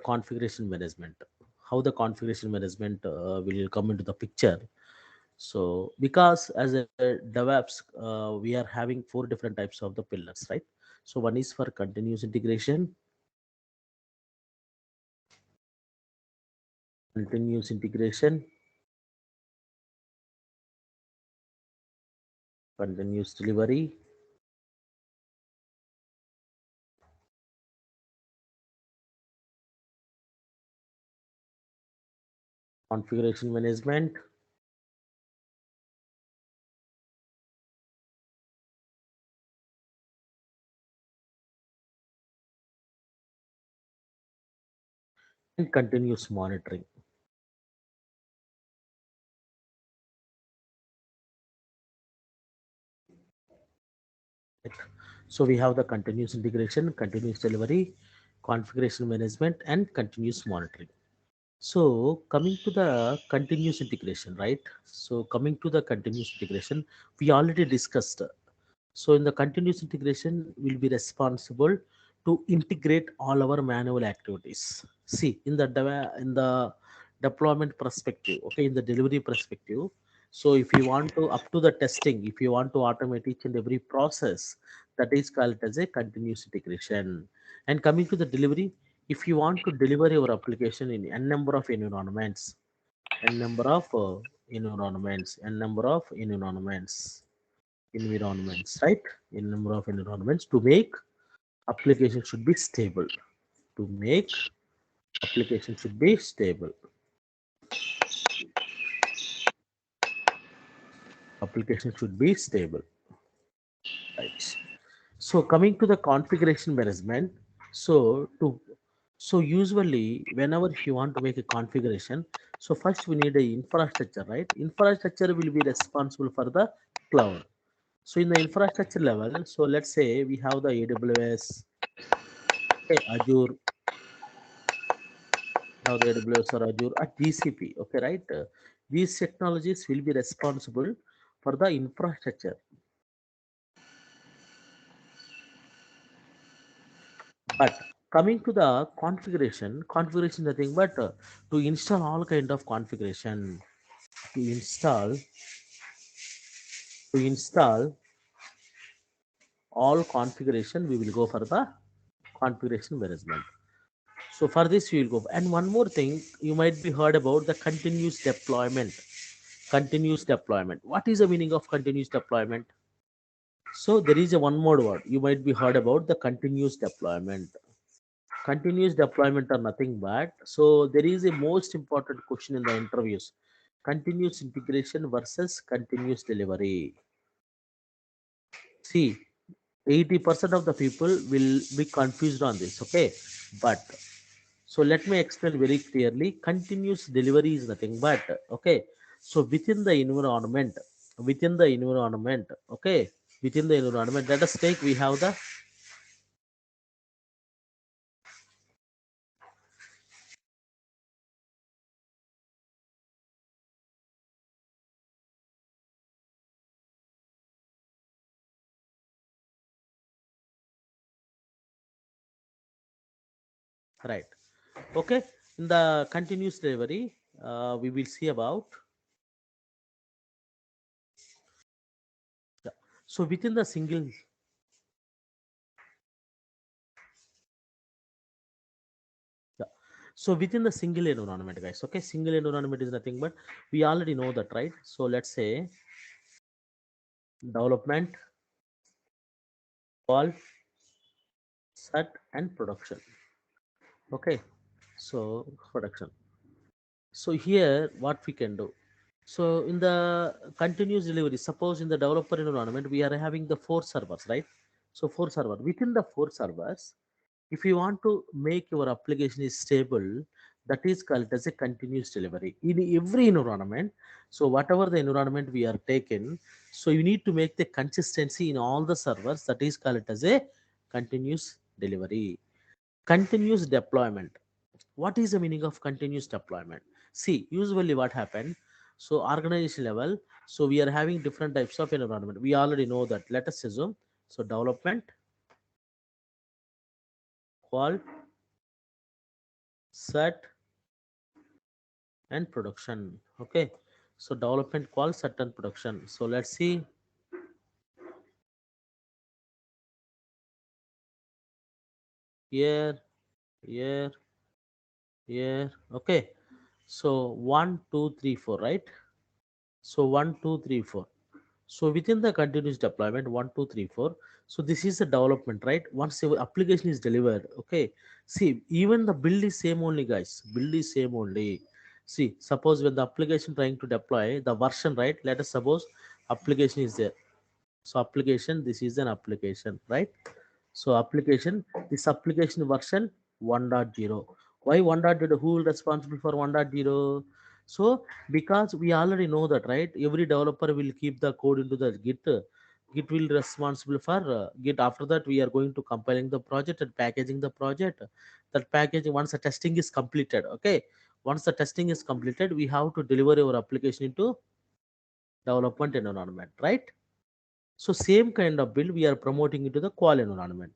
configuration management. How the configuration management will come into the picture. So, because as a DevOps, we are having four different types of the pillars, right? So, one is for continuous integration, continuous integration, continuous delivery, configuration management, and continuous monitoring. Right? So, we have the continuous integration, continuous delivery, configuration management, and continuous monitoring. So coming to the continuous integration, right? So coming to the continuous integration, we already discussed. So in the continuous integration, will be responsible to integrate all our manual activities. See, in the deployment perspective, okay, in the delivery perspective. So if you want to up to the testing, if you want to automate each and every process, that is called as a continuous integration. And coming to the delivery, if you want to deliver your application in n number of environments, n number of environments, n number of environments, right? In number of environments to make application should be stable. To make application should be stable. Application should be stable, right? So coming to the configuration management, so to so usually whenever you want to make a configuration, so first we need a infrastructure, right? Infrastructure will be responsible for the cloud. So in the infrastructure level, so let's say we have the AWS, okay, Azure, now the AWS or Azure or GCP, okay, right? These technologies will be responsible for the infrastructure. But coming to the configuration nothing but to install all kind of configuration, to install all configuration, we will go for the configuration management. So for this we will go. And one more thing, you might be heard about the continuous deployment. Continuous deployment. What is the meaning of continuous deployment? So there is a one more word you might be heard about, the continuous deployment. Continuous deployment are nothing but, so there is a most important question in the interviews: continuous integration versus continuous delivery. See, 80% of the people will be confused on this, okay? But so let me explain very clearly. Continuous delivery is nothing but, okay, so within the environment, okay, within the environment, let us take, we have the right, okay, in the continuous delivery, we will see about, yeah. So within the single, yeah. So within the single environment, guys, okay, single environment is nothing but, we already know that, right? So let's say development, call, set, and production. Okay, so production. So here, what we can do. So in the continuous delivery, suppose in the developer environment, we are having the four servers, right? So four server. Within the four servers, if you want to make your application is stable, that is called as a continuous delivery in every environment. So whatever the environment we are taken, so you need to make the consistency in all the servers. That is called as a continuous delivery. Continuous deployment. What is the meaning of continuous deployment? See, usually what happened, so organization level, so we are having different types of environment. We already know that. Let us assume, so development, qual, set and production. Okay, so development call, set and production. So let's see here, here, here. Okay, so one, two, three, four, right? So one, two, three, four. So within the continuous deployment, one, two, three, four. So this is the development, right? Once your application is delivered, okay. See, even the build is same only, guys. Build is same only. See, suppose when the application trying to deploy the version, right? Let us suppose application is there. So application, this is an application, right? So application, this application version 1.0. Why 1.0? Who will responsible for 1.0? So because we already know that, right? Every developer will keep the code into the Git. Git will responsible for Git. After that, we are going to compiling the project and packaging the project. That packaging, once the testing is completed, okay. Once the testing is completed, we have to deliver our application into development environment, right? So same kind of build we are promoting into the qual environment.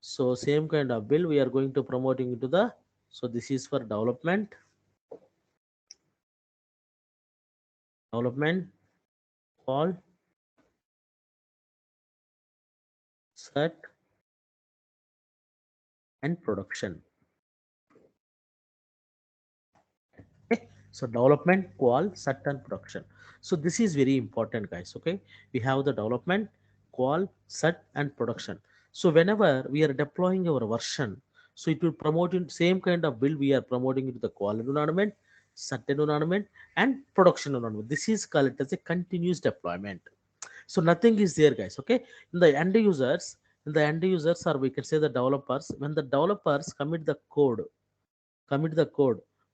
So same kind of build we are going to promoting into the, so this is for development, qual, set and production. Okay. So development, qual, set and production. So this is very important, guys. Okay. We have the development, qual, set and production. So whenever we are deploying our version, so it will promote in same kind of build we are promoting into the qual environment, set environment and production environment. This is called as a continuous deployment. So nothing is there, guys. Okay. In the end users or we can say the developers, when the developers commit the code,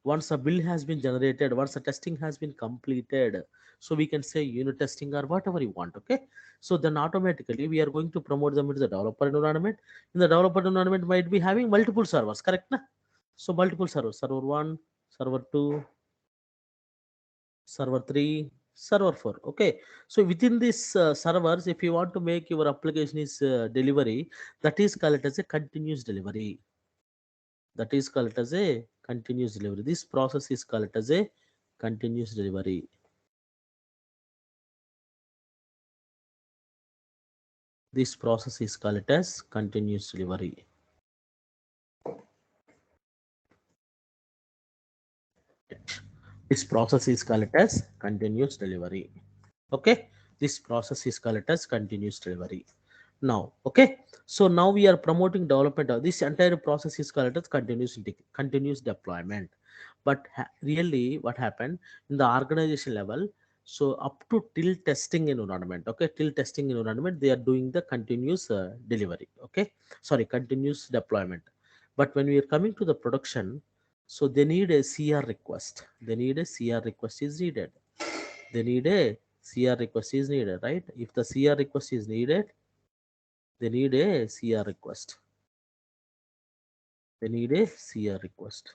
once a build has been generated, once the testing has been completed, so we can say unit testing or whatever you want. Okay. So then automatically we are going to promote them into the developer environment. In the developer environment might be having multiple servers, correct na? So multiple servers, server 1, server 2, server 3, server 4. Okay. So within these servers, if you want to make your application is delivery, that is called as a continuous delivery. That is called as a continuous delivery. This process is called as a continuous delivery. This process is called as continuous delivery. This process is called as continuous delivery. Okay. This process is called as continuous delivery. Now, okay. So now we are promoting development of this entire process is called as continuous deployment. But really, what happened in the organization level? So up to till testing environment, okay, till testing environment, they are doing the continuous delivery. Okay, sorry, continuous deployment. But when we are coming to the production, so they need a CR request. They need a CR request is needed. They need a CR request is needed, right? If the CR request is needed, they need a CR request. They need a CR request.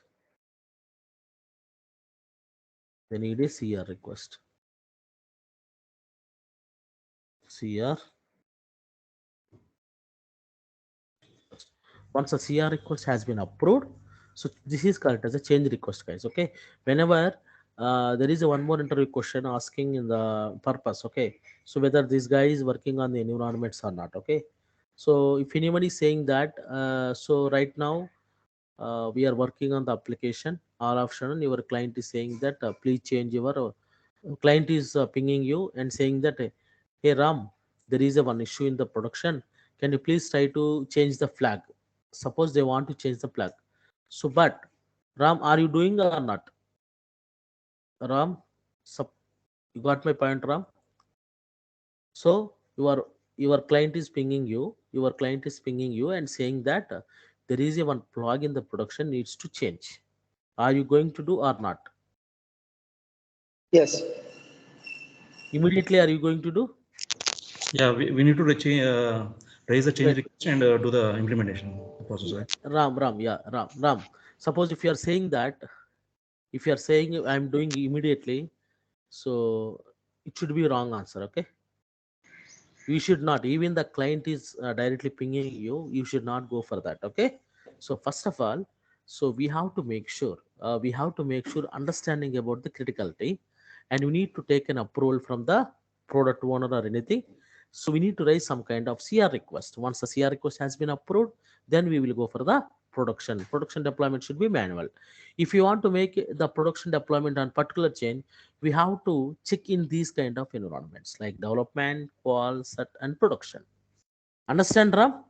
They need a CR request. CR. Once a CR request has been approved, so this is called as a change request, guys. Okay. Whenever there is a one more interview question asking in the purpose. Okay. So whether this guy is working on the environments or not. Okay. So if anybody is saying that, so right now we are working on the application all of a sudden your client is saying that please change your client is pinging you and saying that hey Ram, there is a one issue in the production, can you please try to change the flag? Suppose they want to change the flag, so but Ram, are you doing or not? Ram, sup- you got my point, Ram? So your client is pinging you, and saying that there is a one flag in the production needs to change. Are you going to do or not? Yes. Immediately, are you going to do? Yeah, we need to raise the change Wait, request and do the implementation process, right? Ram, yeah, Ram. Suppose if you are saying that, if you are saying I'm doing immediately, so it should be wrong answer. Okay, you should not. Even the client is directly pinging you. You should not go for that. Okay. So first of all, So we have to make sure understanding about the criticality, and we need to take an approval from the product owner or anything. So we need to raise some kind of CR request. Once the CR request has been approved, then we will go for the production deployment should be manual. If you want to make the production deployment on particular chain, we have to check in these kind of environments like development, qual, set, and production. Understand, Ram?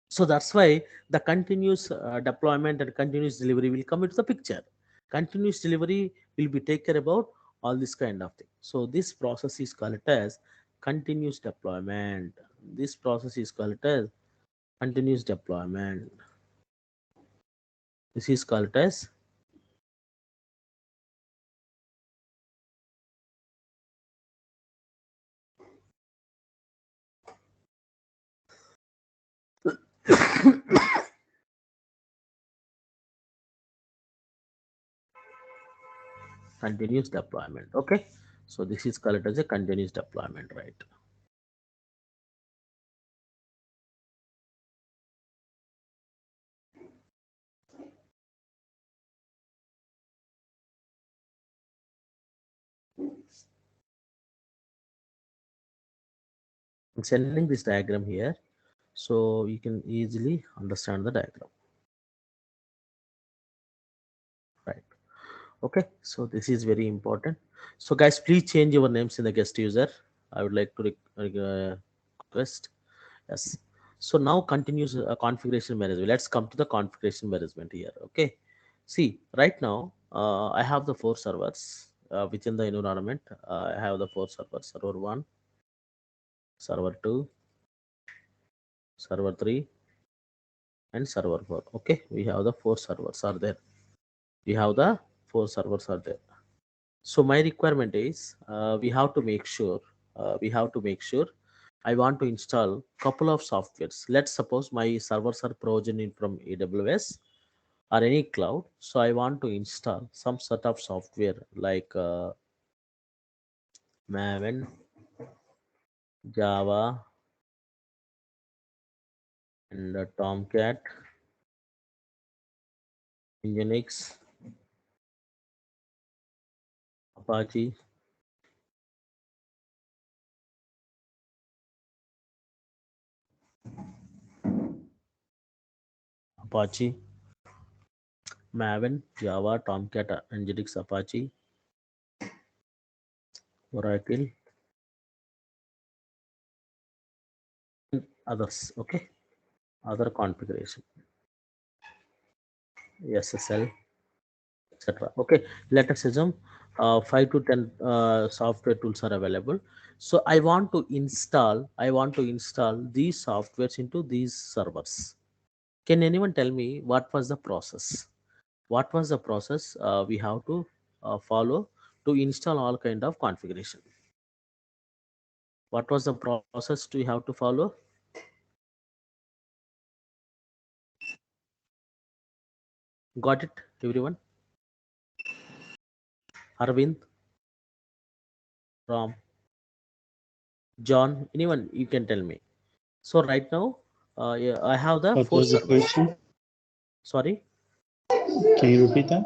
So that's why the continuous deployment and continuous delivery will come into the picture. Continuous delivery will be take care about all this kind of thing. So this process is called as continuous deployment. This process is called as continuous deployment. This is called as continuous deployment. Okay, so this is called as a continuous deployment, right? I'm sending this diagram here so you can easily understand the diagram, right? Okay, so this is very important. So guys, please change your names in the guest user. I would like to request. Yes. So now continues configuration management. Let's come to the configuration management here. Okay, see, right now I have the four servers within the environment. I have the four servers: server 1, server 2, server 3, and server 4. Okay, we have the four servers are there. We have the four servers are there. So my requirement is we have to make sure I want to install couple of softwares. Let's suppose my servers are provisioning from AWS or any cloud. So I want to install some sort of software like Maven, Java, and Tomcat, Nginx, Apache, Apache, Maven, Java, Tomcat, Nginx, Apache, Oracle, and others. Okay, other configuration, SSL, etc. Okay, let us assume 5 to 10 software tools are available. So I want to install these softwares into these servers. Can anyone tell me what was the process? What was the process we have to follow to install all kind of configuration? What was the process we have to follow? Got it, everyone? Arvind, Ram, John, anyone you can tell me. So right now, yeah, I have the What four was the servers. question? Sorry, Can you repeat that?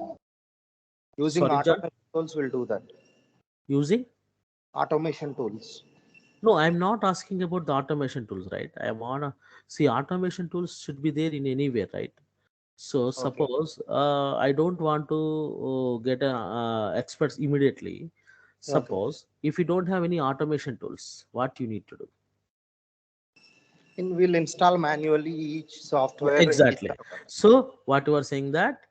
Using sorry, John. automation tools will do that. Using? Automation tools. No, I'm not asking about the automation tools, right? I wanna see automation tools should be there in anywhere, right? So Okay. suppose I don't want to get experts immediately. Okay. Suppose if you don't have any automation tools, what you need to do? And we'll install manually each Yeah, software in each exactly. server. So what you are saying that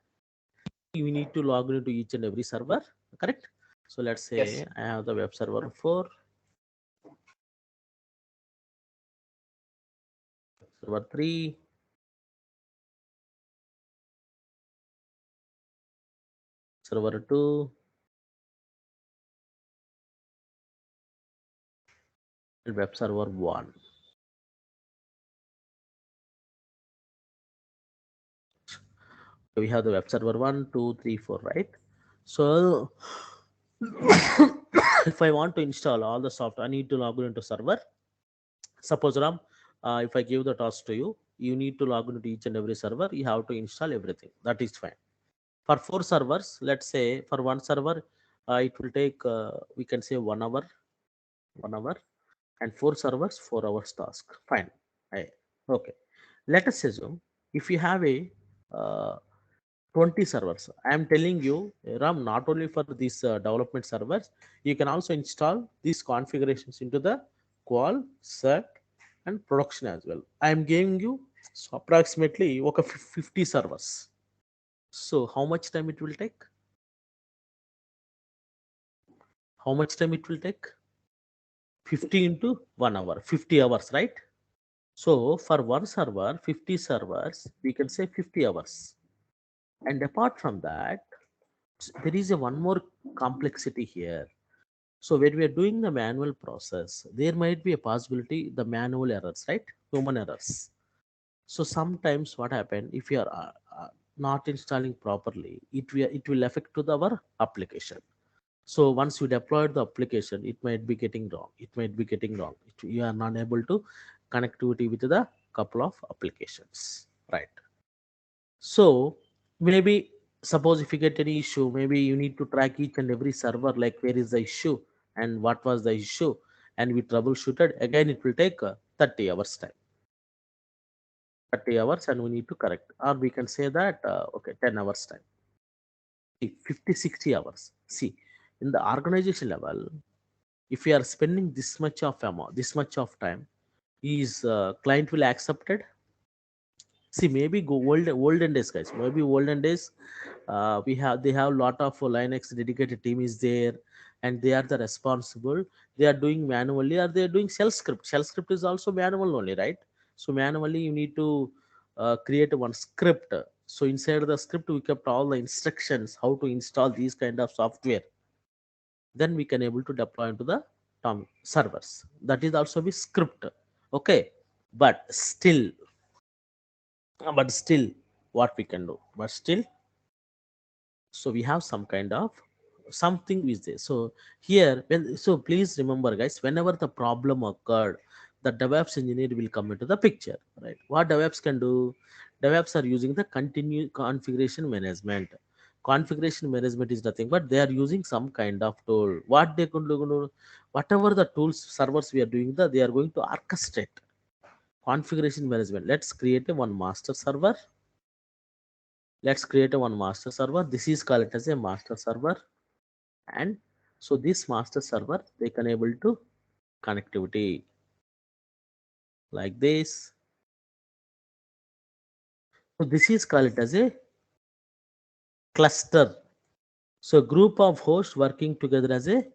you need to log into each and every server, correct? So let's Yes. say I have the web server 4, server 3, server 2, and web server 1. We have the web server 1, 2, 3, 4, right? So if I want to install all the software, I need to log into server. Suppose Ram, if I give the task to you, you need to log into each and every server. You have to install everything. That is fine. For four servers, let's say for one server, it will take we can say 1 hour, 1 hour, and four servers 4 hours task. Fine. I, okay. Let us assume if you have a uh, 20 servers. I am telling you, Ram, not only for these development servers, you can also install these configurations into the qual, set, and production as well. I am giving you so approximately okay, 50 servers. So how much time it will take? How much time it will take? 50 into 1 hour, 50 hours, right? So for one server, 50 servers, we can say 50 hours. And apart from that, there is a one more complexity here. So when we are doing the manual process, there might be a possibility the manual errors, right? Human errors. So sometimes what happen if you are not installing properly, it will affect to our application. So once you deploy the application, it might be getting wrong. It might be getting wrong. You are not able to connectivity with the couple of applications, right? So maybe suppose if you get any issue, maybe you need to track each and every server, like where is the issue and what was the issue, and we troubleshooted. Again, it will take 30 hours time, 30 hours, and we need to correct. Or we can say that okay, 10 hours time. See, 50, 60 hours. See, in the organization level, if we are spending this much of amount, this much of time, is client will accept it. See, maybe go olden days, guys. Maybe olden days, we have they have lot of Linux dedicated team is there, and they are the responsible. They are doing manually, or they are doing shell script. Shell script is also manual only, right? So manually, you need to create one script. So inside the script, we kept all the instructions how to install these kind of software. Then we can able to deploy into the servers. That is also be script. Okay, but still but still, what we can do, but still, so we have some kind of something is there. So here, so please remember, guys, whenever the problem occurred, the DevOps engineer will come into the picture, right? What DevOps can do? DevOps are using the continuous configuration management. Configuration management is nothing but they are using some kind of tool. What they can do, whatever the tools servers we are doing, they are going to orchestrate configuration management. Let's create a one master server. Let's create a one master server. This is called as a master server. And so this master server, they can able to connectivity like this. So this is called as a cluster. So group of hosts working together as a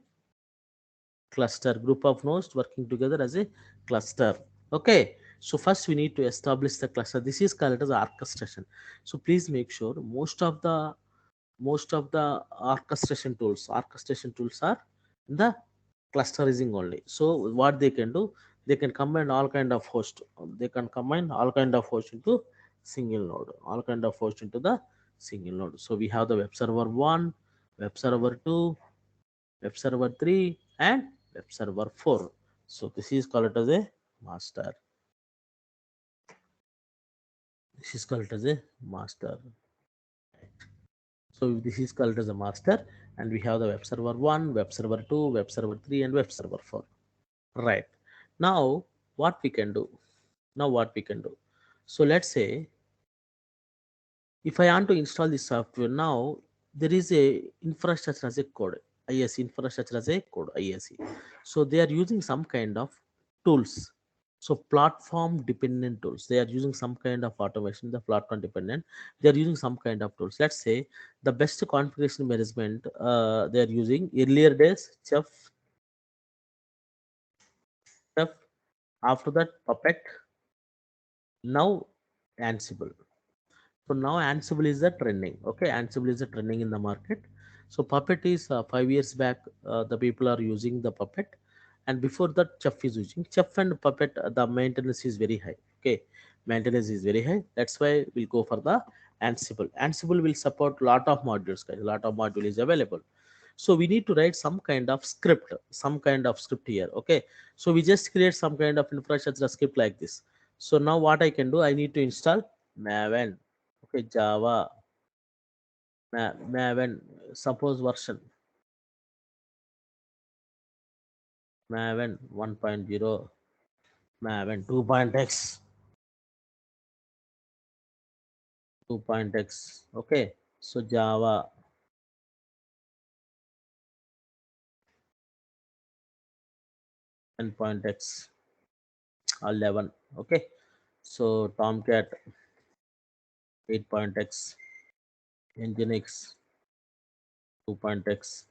cluster. Group of nodes working together as a cluster. Okay. So first we need to establish the cluster. This is called as orchestration. So please make sure most of the orchestration tools are in the clusterizing only. So what they can do, they can combine all kind of host, they can combine all kind of host into single node, all kind of host into the single node. So we have the web server 1, web server 2, web server 3, and web server 4. So this is called as a master. This is called as a master. So this is called as a master, and we have the web server 1, web server 2, web server 3, and web server 4. Right. Now, what we can do? Now, what we can do? So let's say if I want to install this software now, there is a infrastructure as a code, ISE, infrastructure as a code, ISE. So they are using some kind of tools. So platform dependent tools. They are using some kind of automation, the platform dependent. They are using some kind of tools. Let's say the best configuration management they are using earlier days, Chef, after that Puppet, now Ansible. So now Ansible is the trending. Okay, Ansible is the trending in the market. So Puppet is 5 years back. The people are using the Puppet, and before that, Chef is using Chef and Puppet. The maintenance is very high. Okay, maintenance is very high. That's why we'll go for the Ansible. Ansible will support lot of modules, guys. Lot of module is available. So we need to write some kind of script here. Okay, so we just create some kind of infrastructure script like this. So now what I can do, I need to install Maven. Okay, Java, Maven, suppose version Maven 1.0, Maven 2.x, 2.x. Okay, so Java 10.x, 11. Okay, so Tomcat 8.x, Nginx 2.x,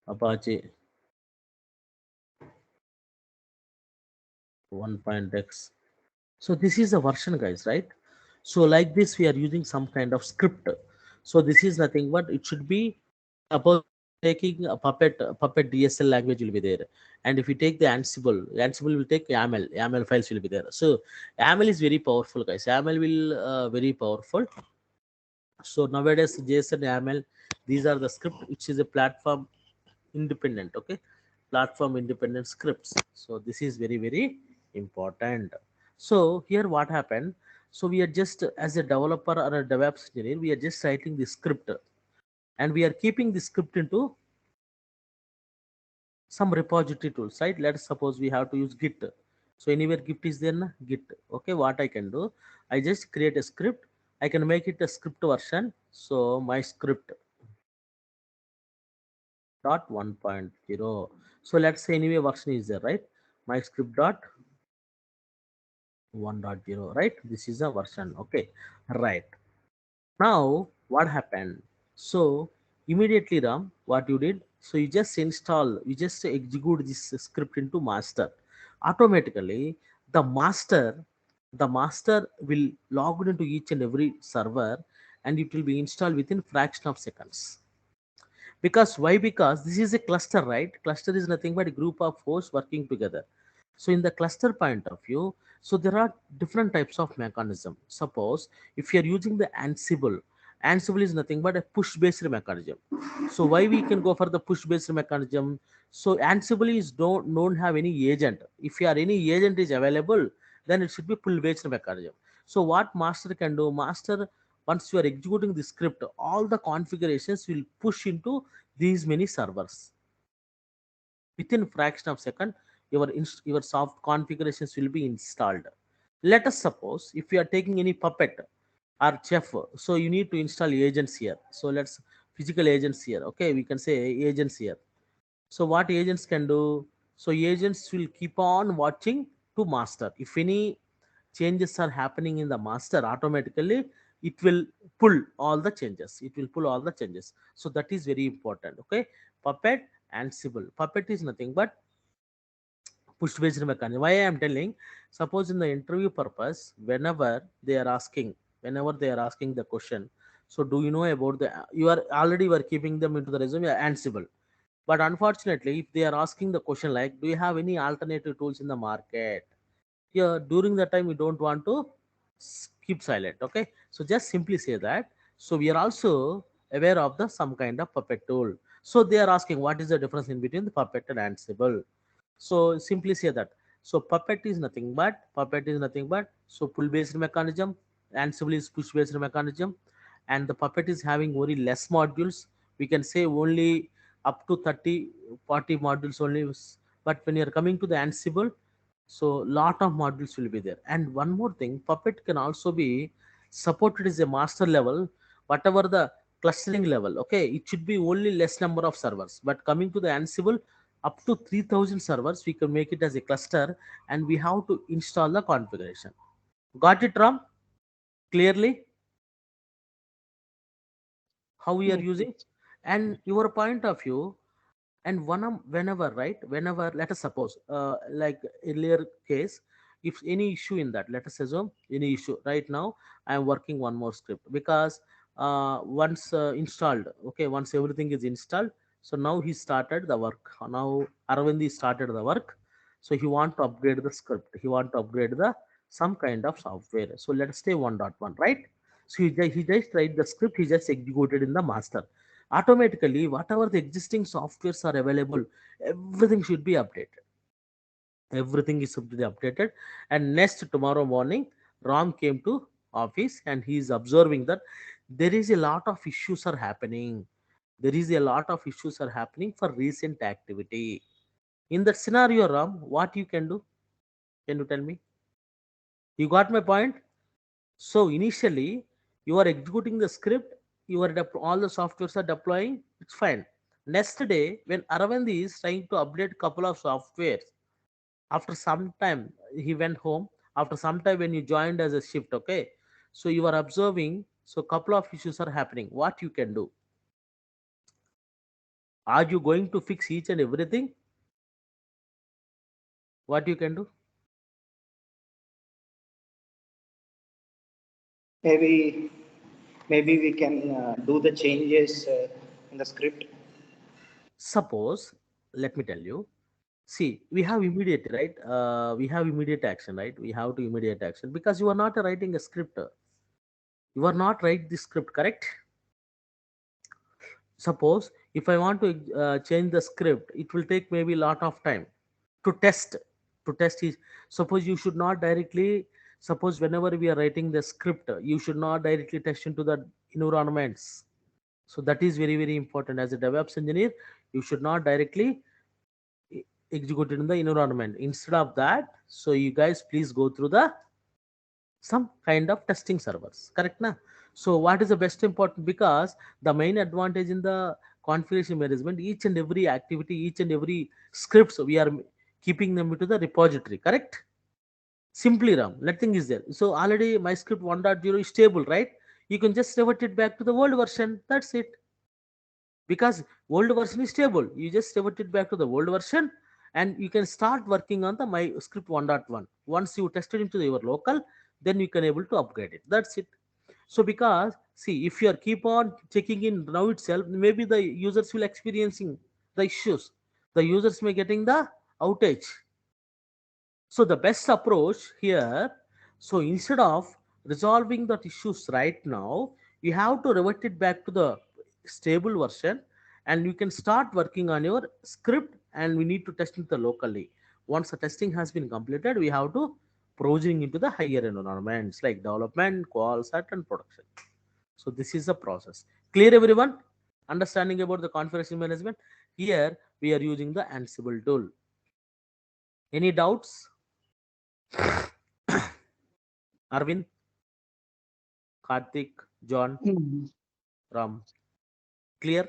Apache 1.x. So this is a version, guys, right? So like this, we are using some kind of script. So this is nothing but it should be, suppose taking a Puppet DSL language will be there. And if you take the Ansible will take YAML files will be there. So YAML is very powerful, guys. YAML will very powerful. So nowadays JSON YAML, these are the script which is a platform independent. Okay, platform independent scripts. So this is very important. So here what happened, so we are just as a developer or a DevOps engineer, we are just writing the script, and we are keeping the script into some repository tools, right? Let's suppose we have to use Git. So anywhere Git is there na? Git. Okay, what I can do, I just create a script. I can make it a script version. So my script dot 1.0. So let's say anyway version is there, right? My script dot 1.0, right? This is a version. Okay, right. Now what happened? So immediately, Ram, what you did, so you just execute this script into master. Automatically the master the master will log into each and every server, and it will be installed within fraction of seconds. Because why? Because this is a cluster, right? Cluster is nothing but a group of hosts working together. So in the cluster point of view, so there are different types of mechanism. Suppose if you are using the Ansible is nothing but a push based mechanism. So why we can go for the push based mechanism? So Ansible is don't have any agent. If you are any agent is available, then it should be pull based mechanism. So what master can do, master, once you are executing the script, all the configurations will push into these many servers. Within fraction of second, your soft configurations will be installed. Let us suppose if you are taking any Puppet or Chef, so you need to install agents here. So let's physical agents here. Okay, we can say agents here. So what agents can do? So agents will keep on watching to master. If any changes are happening in the master, automatically it will pull all the changes. It will pull all the changes. So that is very important. Okay, Puppet and Ansible. Puppet is nothing but push based mechanism. Why I am telling, suppose in the interview purpose, whenever they are asking the question, so do you know about the, you are already were keeping them into the resume Ansible. But unfortunately, if they are asking the question like, do you have any alternative tools in the market? Here, during that time, we don't want to keep silent. Okay, so just simply say that. So we are also aware of the some kind of Puppet tool. So they are asking what is the difference in between the Puppet and Ansible. So simply say that. So Puppet is nothing but so pull based mechanism. Ansible is push based mechanism, and the Puppet is having very less modules. We can say only up to 30, 40 modules only. But when you are coming to the Ansible, so lot of modules will be there. And one more thing, Puppet can also be supported as a master level, whatever the clustering level. Okay, it should be only less number of servers. But coming to the Ansible, up to 3000 servers we can make it as a cluster, and we have to install the configuration. Got it, Ram? Clearly how we are Yes, using? yes. And your point of view, and whenever, right, whenever, let us suppose like earlier case, if any issue in that, let us assume any issue right now, I am working one more script because once installed, okay, once everything is installed, so now he started the work. Now Arvind started the work, so he want to upgrade the script, he want to upgrade the some kind of software. So let's say 1.1, right? So he just write the script, he just executed in the master. Automatically whatever the existing softwares are available, everything should be updated. Everything is to be updated. And next tomorrow morning, Ram came to office and he is observing that there is a lot of issues are happening. There is a lot of issues are happening for recent activity. In that scenario, Ram, what you can do? Can you tell me? You got my point? So initially, you are executing the script, all the softwares are deploying, it's fine. Next day, when Aravind is trying to update couple of softwares, after some time he went home. After some time, when you joined as a shift, okay, so you are observing, so couple of issues are happening. What you can do? Are you going to fix each and everything? What you can do? Maybe maybe we can do the changes in the script. Suppose, let me tell you. See, we have immediate, right? We have immediate action, right? We have to immediate action because you are not writing a script. You are not write the script, correct? Suppose if I want to change the script, it will take maybe a lot of time to test. To test is, suppose you should not directly, suppose whenever we are writing the script, you should not directly test into the environments. So that is very very important. As a DevOps engineer, you should not directly e- execute it in the environment. Instead of that, so you guys please go through the some kind of testing servers, correct na? So what is the best important, because the main advantage in the configuration management, each and every activity, each and every scripts, we are keeping them into the repository, correct? Simply ram, nothing is there. So already my script 1.0 is stable, right? You can just revert it back to the old version, that's it. Because old version is stable, you just revert it back to the old version, and you can start working on the my script 1.1. Once you test it into your local, then you can able to upgrade it, that's it. So because see, if you are keep on checking in now itself, maybe the users will experiencing the issues, the users may getting the outage. So the best approach here, so instead of resolving that issues right now, you have to revert it back to the stable version, and you can start working on your script, and we need to test it locally. Once the testing has been completed, we have to provisioning into the higher environments like development, qual, set, and production. So this is the process. Clear everyone? Understanding about the configuration management? Here we are using the Ansible tool. Any doubts? Arvind, Karthik, John, Mm. Ram. Clear?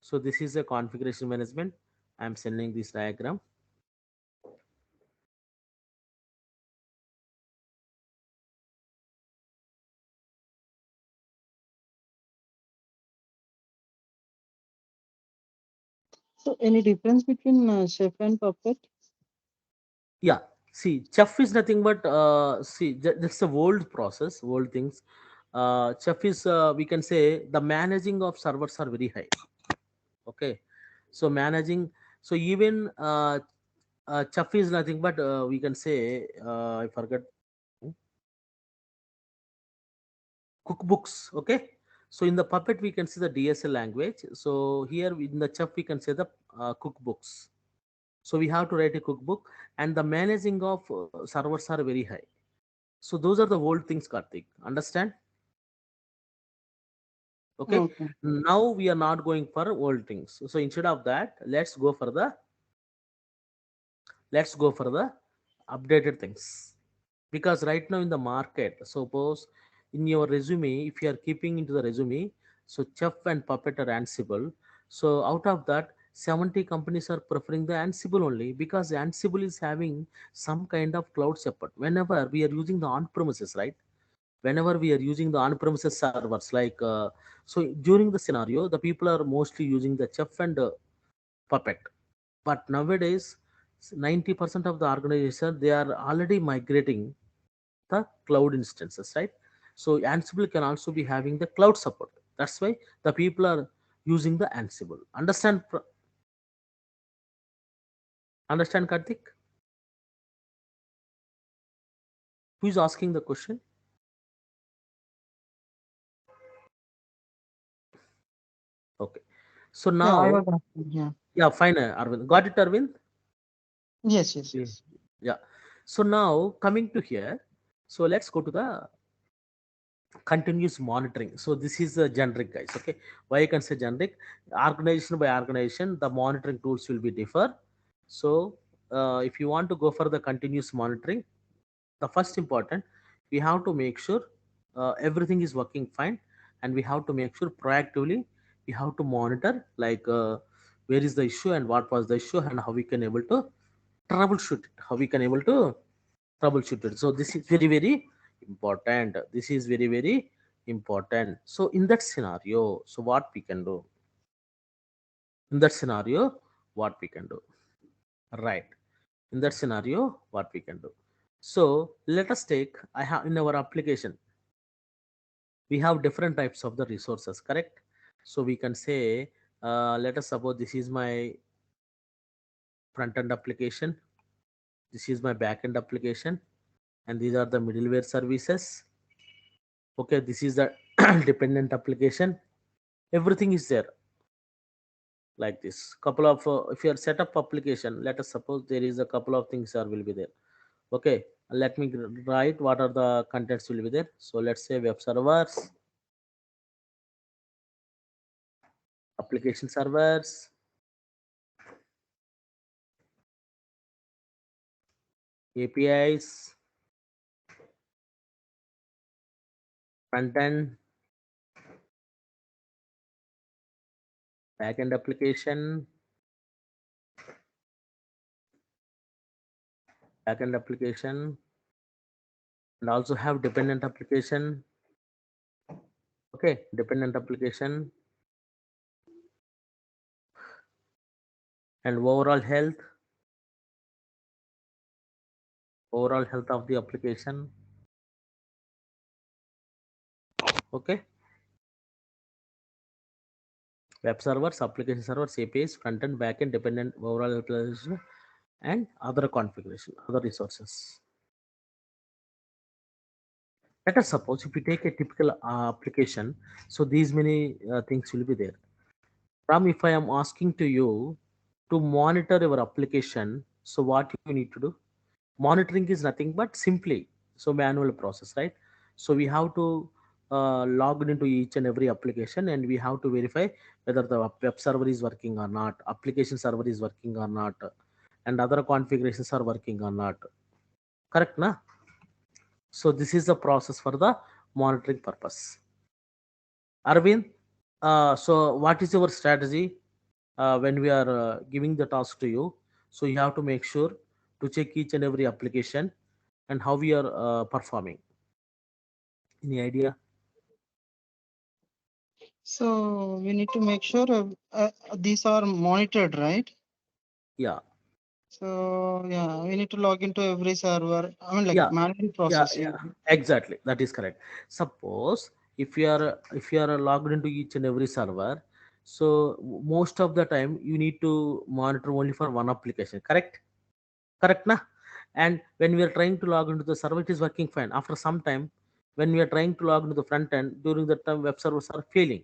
So this is a configuration management. I am sending this diagram. So, any difference between chef and puppet? Yeah. See, chef is nothing but see that's a old process, old things. Chef is we can say the managing of servers are very high. Okay, so managing, so even chef is nothing but we can say I forgot, cookbooks. Okay, so in the puppet we can see the DSL language. So here in the chef we can say the cookbooks. So we have to write a cookbook, and the managing of servers are very high. So those are the old things, Karthik. Understand? Okay. Okay. Now we are not going for old things. So instead of that, let's go for the updated things. Because right now in the market, suppose in your resume, if you are keeping into the resume, so chef and puppet are Ansible. So out of that, 70 companies are preferring the Ansible only, because Ansible is having some kind of cloud support. Whenever we are using the on premises, right? Whenever we are using the on premises servers, like so during the scenario, the people are mostly using the chef and puppet. But nowadays, 90% of the organization, they are already migrating the cloud instances, right? So Ansible can also be having the cloud support. That's why the people are using the Ansible. Understand, Karthik? Who is asking the question? Okay. So Yeah, I now, was asking. Yeah. yeah, fine, Arvind. Got it, Arvind? Yes, yes, Clear? yes. Yeah. So now coming to here, so let's go to the continuous monitoring. So this is a generic, guys. Okay, why I can say generic? Organization by organization, the monitoring tools will be differ. So if you want to go for the continuous monitoring, the first important, we have to make sure everything is working fine, and we have to make sure proactively we have to monitor, like where is the issue and what was the issue and how we can able to troubleshoot it, how we can able to troubleshoot it. So this is very very important, this is very very important. So in that scenario, so what we can do, in that scenario, what we can do, right, in that scenario what we can do. So let us take, I have in our application we have different types of the resources, correct? So we can say, let us suppose this is my front end application, this is my back end application, and these are the middleware services. Okay, this is the dependent application, everything is there, like this couple of if you are set up application, let us suppose there is a couple of things are will be there. Okay, let me write what are the contents will be there. So let's say web servers, application servers, APIs, front end, back end application, back end application, and also have dependent application. Okay, dependent application, and overall health of the application. Okay, web servers, application servers, APIs, front end, back end, dependent, overall application, and other configuration, other resources. Let us suppose if you take a typical application, so these many things will be there. Ram, if I am asking to you to monitor your application, so what you need to do? Monitoring is nothing but simply so manual process, right? So we have to log into each and every application, and we have to verify whether the web server is working or not, application server is working or not, and other configurations are working or not. Correct, na? So this is the process for the monitoring purpose. Arvind, so what is your strategy when we are giving the task to you? So you have to make sure to check each and every application and how we are performing. Any idea? So we need to make sure these are monitored, right? Yeah, So yeah, we need to log into every server. I mean, like yeah, manual yeah, process. yeah. Exactly, that is correct. Suppose if you are logged into each and every server, so most of the time you need to monitor only for one application. Correct? Correct, na? And when we are trying to log into the server, it is working fine. After some time, when we are trying to log into the front end, during that time web servers are failing.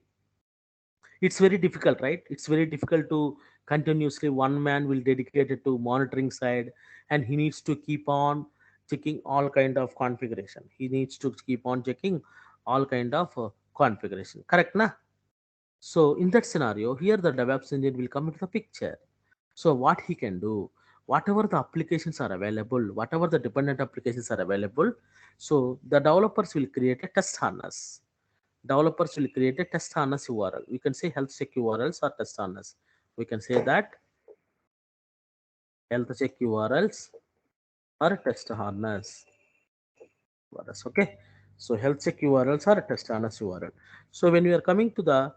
It's very difficult, right? It's very difficult to continuously, one man will dedicate it to monitoring side, and he needs to keep on checking all kind of configuration, he needs to keep on checking all kind of configuration, correct, na? So in that scenario, here the DevOps engineer will come into the picture. So what he can do, whatever the applications are available, whatever the dependent applications are available, so the developers will create a test harness. Developers will create a test harness URL. We can say health check URLs or test harness. We can say that health check URLs or test harness URLs. Okay. So health check URLs or test harness URL. So when we are coming to the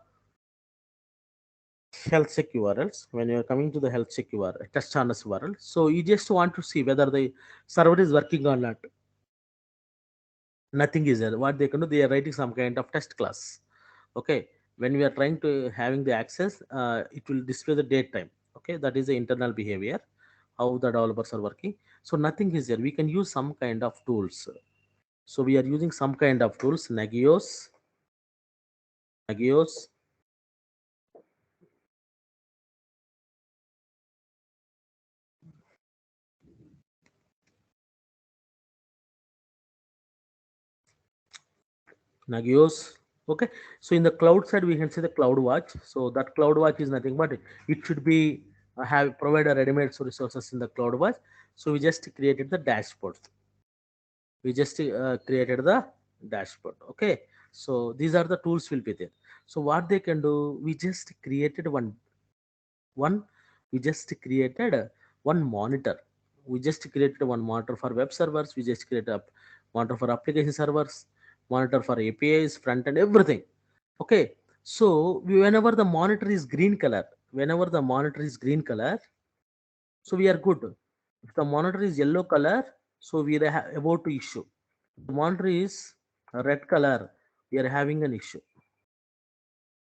health check URLs, when you are coming to the health check URL, test harness URL, so you just want to see whether the server is working or not. Nothing is there. What they can do, they are writing some kind of test class. Okay, when we are trying to having the access, it will display the date time. Okay, that is the internal behavior, how the developers are working. So nothing is there, we can use some kind of tools. So we are using some kind of tools, nagios, Nagios. Okay, so in the cloud side we can see the cloud watch. So that cloud watch is nothing but it should be have provide a ready-made resources in the cloud watch. So we just created the dashboard. We just created the dashboard. Okay, so these are the tools will be there. So what they can do, we just created one we just created one monitor. We just created one monitor for web servers. We just created a monitor for application servers, monitor for apis, front end, everything. Okay, so whenever the monitor is green color, whenever the monitor is green color, so we are good. If the monitor is yellow color, so we are about to issue. The monitor is a red color, we are having an issue.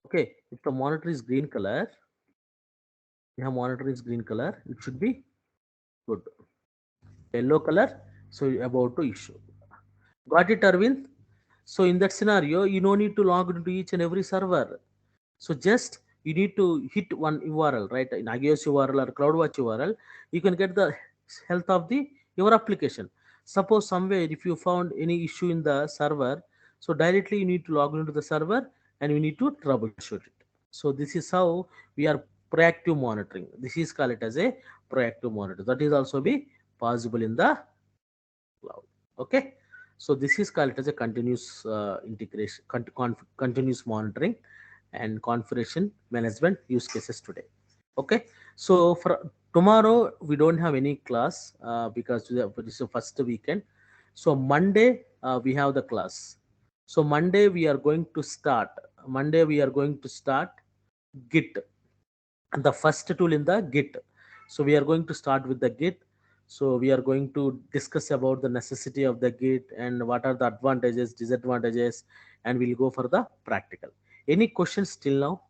Okay, if the monitor is green color, we have monitor is green color, it should be good. Yellow color, so you're about to issue. Got it, Arvind? So in that scenario, you no need to log into each and every server. So just you need to hit one URL, right? In Nagios URL or CloudWatch URL, you can get the health of the your application. Suppose somewhere if you found any issue in the server, so directly you need to log into the server and we need to troubleshoot it. So this is how we are proactive monitoring. This is called it as a proactive monitor. That is also be possible in the cloud. Okay, so this is called as a continuous integration, continuous monitoring and configuration management use cases today. Okay, so for tomorrow we don't have any class because this is the first weekend. So Monday we have the class. So Monday we are going to start. Monday we are going to start Git, the first tool in the Git. So we are going to start with the Git. So we are going to discuss about the necessity of the Git and what are the advantages, disadvantages, and we'll go for the practical. Any questions till now?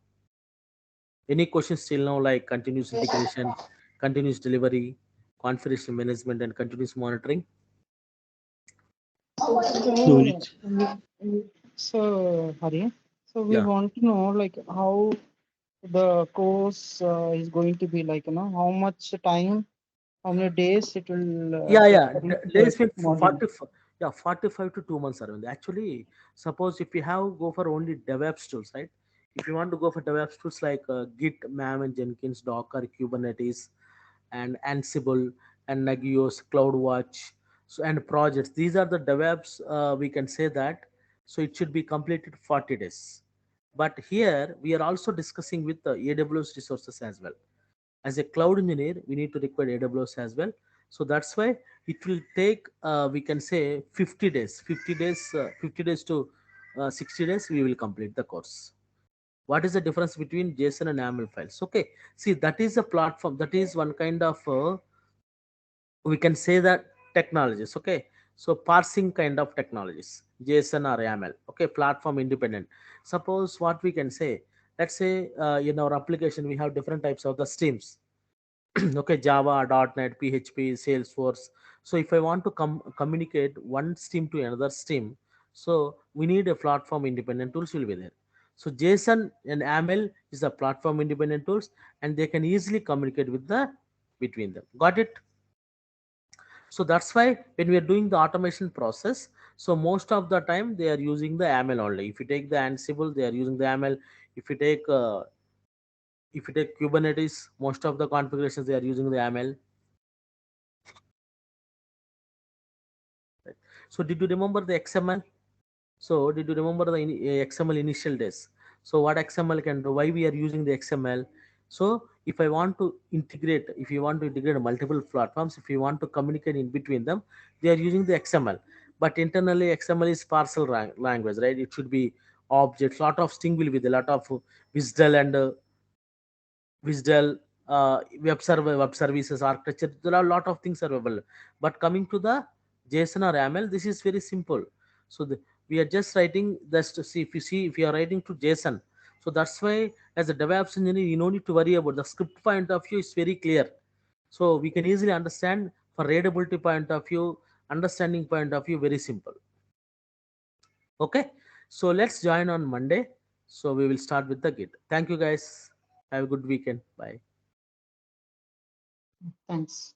Any questions till now, like continuous integration, continuous delivery, configuration management, and continuous monitoring? So, so Hari, so we Yeah. want to know like how the course is going to be like, how much time, how many days it will Yeah, take yeah. for each Days will module. 45, yeah, 45 to 2 months, Arvind. Actually, suppose if you have go for only DevOps tools, right? If you want to go for DevOps tools like Git, MAM, and Jenkins, Docker, Kubernetes, and Ansible, and Nagios, CloudWatch, so and projects. These are the DevOps. We can say that. So it should be completed 40 days. But here we are also discussing with the AWS resources as well. As a cloud engineer, we need to require AWS as well. So that's why it will take we can say 50 days, 50 days, 50 days to 60 days. We will complete the course. What is the difference between JSON and YAML files? Okay, see, that is a platform. That is one kind of we can say that technologies. Okay, so parsing kind of technologies, JSON or YAML. Okay, platform independent. Suppose what we can say. Let's say in our application we have different types of the streams. Okay, Java, .NET, PHP, Salesforce. So if I want to communicate one stream to another stream, so we need a platform independent tools will be there. So JSON and YAML is a platform independent tools, and they can easily communicate with the between them. Got it? So that's why when we are doing the automation process, so most of the time they are using the YAML only. If you take the Ansible, they are using the YAML. If you take Kubernetes, most of the configurations they are using the YAML. So did you remember the XML? So did you remember the XML initial days? So what XML can do? Why we are using the XML? So if I want to integrate, if you want to integrate multiple platforms, if you want to communicate in between them, they are using the XML. But internally, XML is parcel language, right? It should be objects. Lot of string will be there. Lot of WSDL and WSDL, web services architecture. There are a lot of things are available. But coming to the JSON or YAML, this is very simple. So we are just writing this to see if you are writing to JSON. So that's why as a DevOps engineer, you don't need to worry about the script point of view is very clear. So we can easily understand for readability point of view, understanding point of view, very simple. Okay. So let's join on Monday. So we will start with the Git. Thank you guys. Have a good weekend. Bye. Thanks.